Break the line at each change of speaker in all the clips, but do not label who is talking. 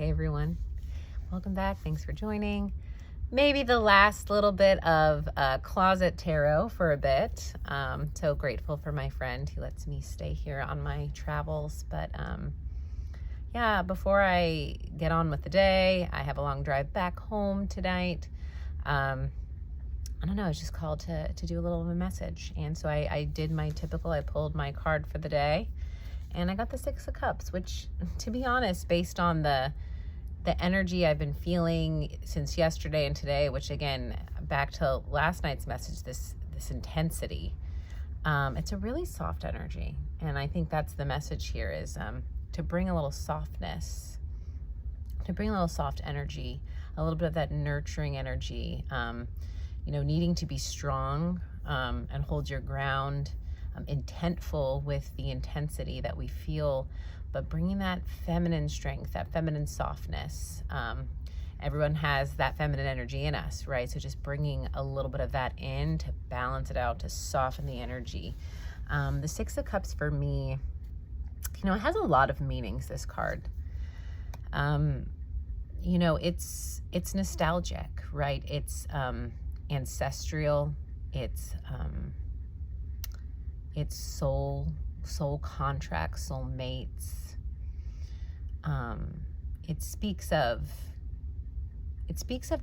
Hey everyone, welcome back. Thanks for joining. Maybe the last little bit of closet tarot for a bit. So grateful for my friend who lets me stay here on my travels. But yeah, before I get on with the day, I have a long drive back home tonight. I don't know, I was just called to do a little of a message. And so I did my typical, I pulled my card for the day and I got the Six of Cups, which, to be honest, based on the energy I've been feeling since yesterday and today, which again, back to last night's message, this intensity, it's a really soft energy. And I think that's the message here is to bring a little softness, to bring a little soft energy, a little bit of that nurturing energy, needing to be strong and hold your ground, intentful with the intensity that we feel, but bringing that feminine strength, that feminine softness. Everyone has that feminine energy in us, right? So just bringing a little bit of that in to balance it out, to soften the energy. The Six of Cups for me, it has a lot of meanings, this card. It's nostalgic, right? It's ancestral. It's soul contracts, soul mates. It speaks of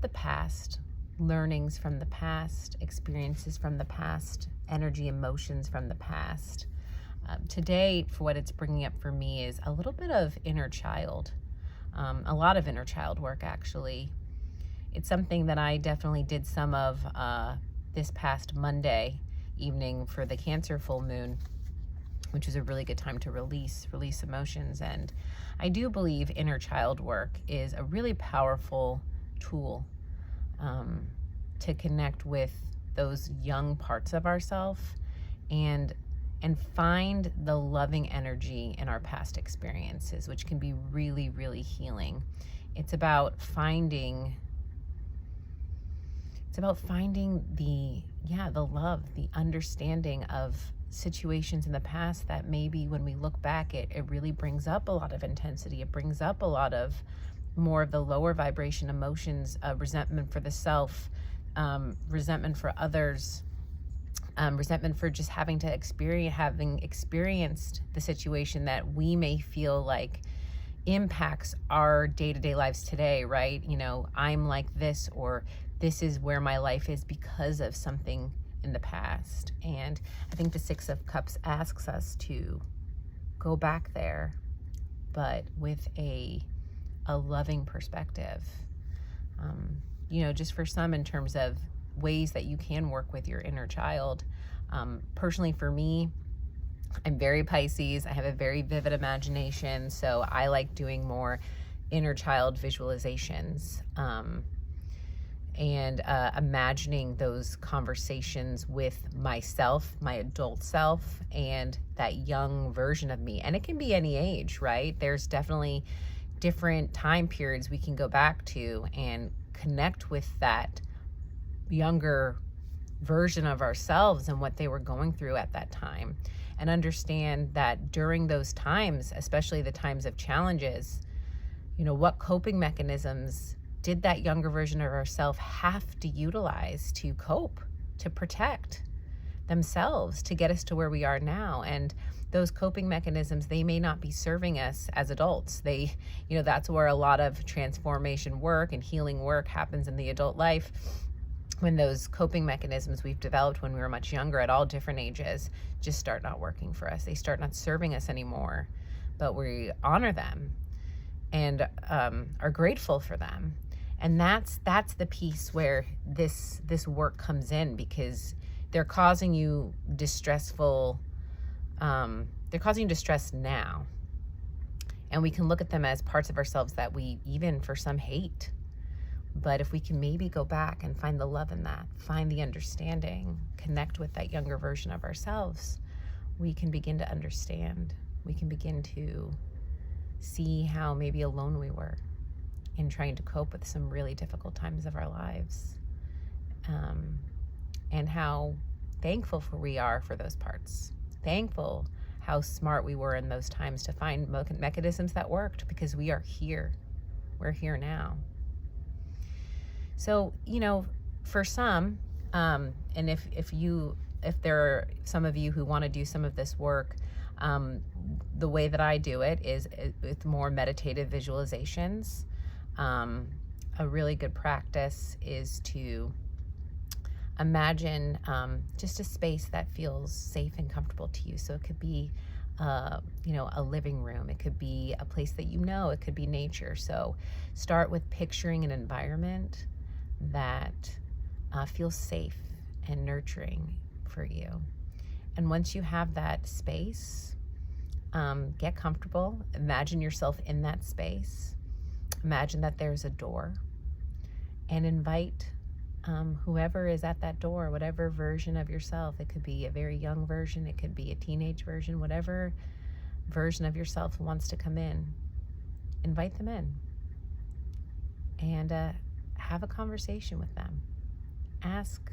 the past, learnings from the past, experiences from the past, energy, emotions from the past. Today, for what it's bringing up for me is a little bit of inner child, a lot of inner child work, actually. It's something that I definitely did some of this past Monday evening for the Cancer full moon, which is a really good time to release emotions. And I do believe inner child work is a really powerful tool to connect with those young parts of ourselves and find the loving energy in our past experiences, which can be really, really healing. It's about finding the love, the understanding of situations in the past that maybe when we look back, it really brings up a lot of intensity. It brings up a lot of more of the lower vibration emotions, resentment for the self, resentment for others, resentment for just having experienced the situation that we may feel like impacts our day-to-day lives today, right? I'm like this, or this is where my life is because of something in the past. And I think the Six of Cups asks us to go back there, but with a loving perspective. Just for some, in terms of ways that you can work with your inner child. Personally, for me, I'm very Pisces. I have a very vivid imagination, so I like doing more inner child visualizations. And imagining those conversations with myself, my adult self, and that young version of me. And it can be any age, right? There's definitely different time periods we can go back to and connect with that younger version of ourselves and what they were going through at that time. And understand that during those times, especially the times of challenges, what coping mechanisms did that younger version of ourselves have to utilize to cope, to protect themselves, to get us to where we are now? And those coping mechanisms, they may not be serving us as adults. That's where a lot of transformation work and healing work happens in the adult life, when those coping mechanisms we've developed when we were much younger at all different ages just start not working for us. They start not serving us anymore, but we honor them and are grateful for them. And that's the piece where this work comes in, because they're causing you distress now. And we can look at them as parts of ourselves that we even for some hate. But if we can maybe go back and find the love in that, find the understanding, connect with that younger version of ourselves, we can begin to understand. We can begin to see how maybe alone we were in trying to cope with some really difficult times of our lives, and how thankful we are for those parts. Thankful how smart we were in those times to find mechanisms that worked, because we are here. We're here now. So, for some, and if there are some of you who want to do some of this work, the way that I do it is with more meditative visualizations. A really good practice is to imagine just a space that feels safe and comfortable to you. So it could be, a living room. It could be a place that it could be nature. So start with picturing an environment that feels safe and nurturing for you. And once you have that space, get comfortable. Imagine yourself in that space. Imagine that there's a door, and invite whoever is at that door, whatever version of yourself. It could be a very young version, it could be a teenage version, whatever version of yourself wants to come in. Invite them in and have a conversation with them. Ask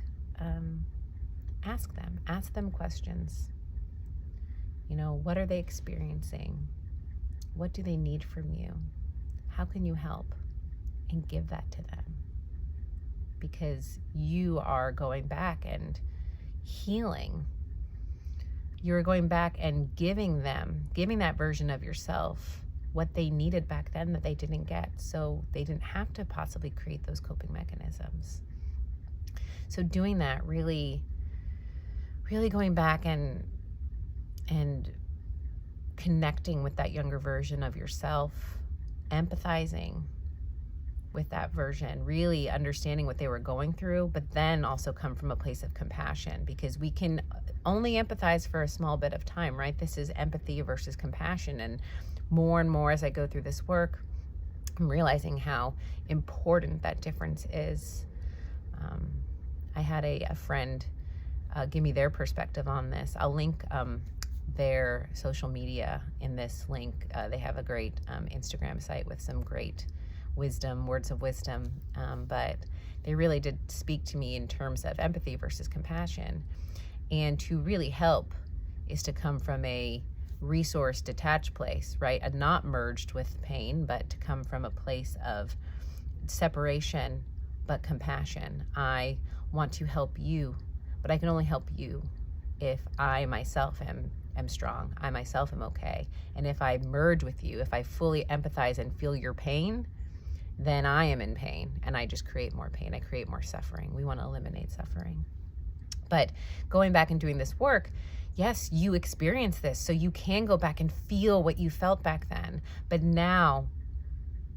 them questions. What are they experiencing? What do they need from you? How can you help? And give that to them. Because you are going back and healing. You're going back and giving that version of yourself what they needed back then that they didn't get, so they didn't have to possibly create those coping mechanisms. So doing that, really going back and connecting with that younger version of yourself, empathizing with that version, really understanding what they were going through, but then also come from a place of compassion, because we can only empathize for a small bit of time, right? This is empathy versus compassion. And more as I go through this work, I'm realizing how important that difference is. I had a friend give me their perspective on this. I'll link their social media in this link. They have a great Instagram site with some great words of wisdom, but they really did speak to me in terms of empathy versus compassion. And to really help is to come from a resource detached place, right? And not merged with pain, but to come from a place of separation but compassion. I want to help you, but I can only help you if I myself am strong. I myself am okay. And if I merge with you, if I fully empathize and feel your pain, then I am in pain, and I just create more pain. I create more suffering. We want to eliminate suffering. But going back and doing this work, yes, you experience this, so you can go back and feel what you felt back then. But now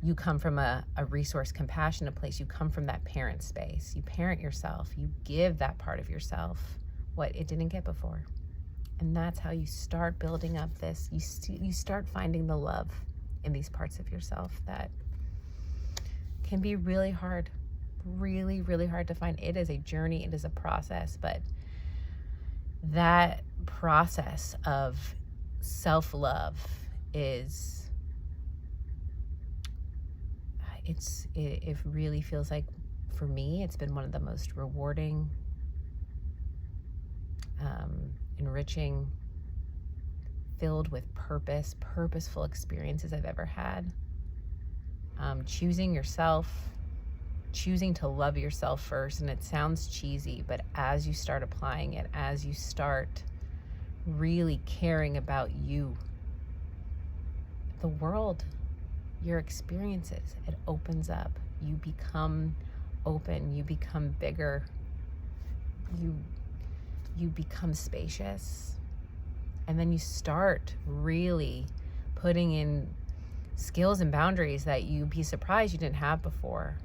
you come from a resource compassionate place. You come from that parent space. You parent yourself. You give that part of yourself what it didn't get before. And that's how you start building up this. You start finding the love in these parts of yourself that can be really hard, really, really hard to find. It is a journey, it is a process, but that process of self-love it really feels like, for me, it's been one of the most rewarding, enriching, filled with purposeful experiences I've ever had. Choosing yourself, choosing to love yourself first. And it sounds cheesy, but as you start applying it, as you start really caring about you, the world, your experiences, it opens up. You become open, you become bigger, you become spacious. And then you start really putting in skills and boundaries that you'd be surprised you didn't have before.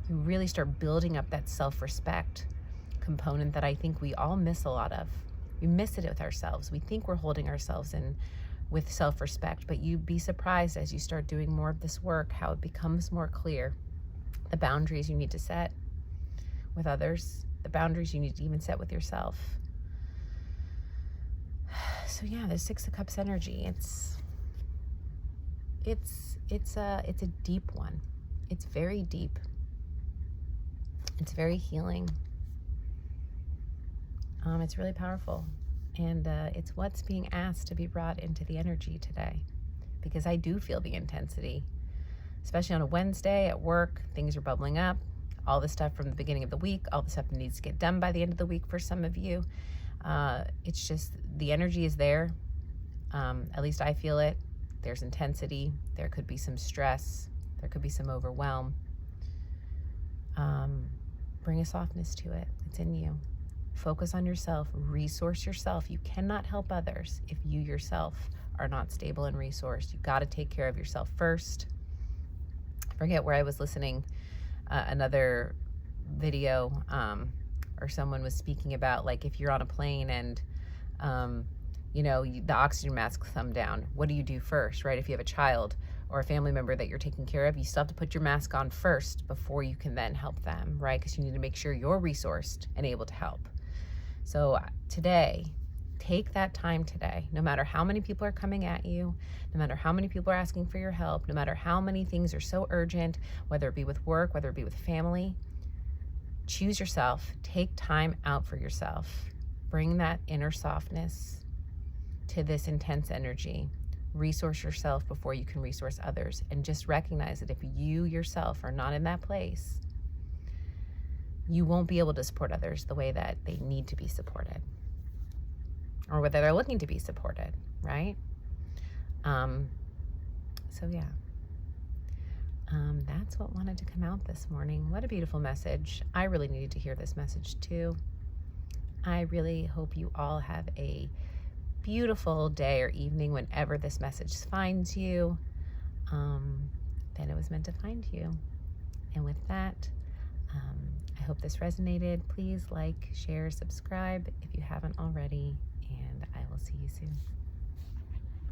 You really start building up that self-respect component that I think we all miss a lot of. We miss it with ourselves. We think we're holding ourselves in with self-respect, but you'd be surprised as you start doing more of this work how it becomes more clear. The boundaries you need to set with others, the boundaries you need to even set with yourself. So yeah, there's Six of Cups energy. It's a deep one. It's very deep. It's very healing. It's really powerful. And it's what's being asked to be brought into the energy today, because I do feel the intensity especially on a Wednesday at work, things are bubbling up. All the stuff from the beginning of the week, all the stuff that needs to get done by the end of the week for some of you. It's just the energy is there. At least I feel it. There's intensity. There could be some stress. There could be some overwhelm. Bring a softness to it. It's in you. Focus on yourself. Resource yourself. You cannot help others if you yourself are not stable and resourced. You got to take care of yourself first. I forget where I was listening. Another video or someone was speaking about, like, if you're on a plane and the oxygen masks come down, what do you do first, right? If you have a child or a family member that you're taking care of, you still have to put your mask on first before you can then help them, right? Because you need to make sure you're resourced and able to help. So today, take that time today, no matter how many people are coming at you, no matter how many people are asking for your help, no matter how many things are so urgent, whether it be with work, whether it be with family, choose yourself. Take time out for yourself. Bring that inner softness to this intense energy. Resource yourself before you can resource others. And just recognize that if you yourself are not in that place, you won't be able to support others the way that they need to be supported, or whether they're looking to be supported, right? So yeah, that's what wanted to come out this morning. What a beautiful message. I really needed to hear this message too. I really hope you all have a beautiful day or evening whenever this message finds you. Then it was meant to find you. And with that, I hope this resonated. Please like, share, subscribe if you haven't already, and I will see you soon.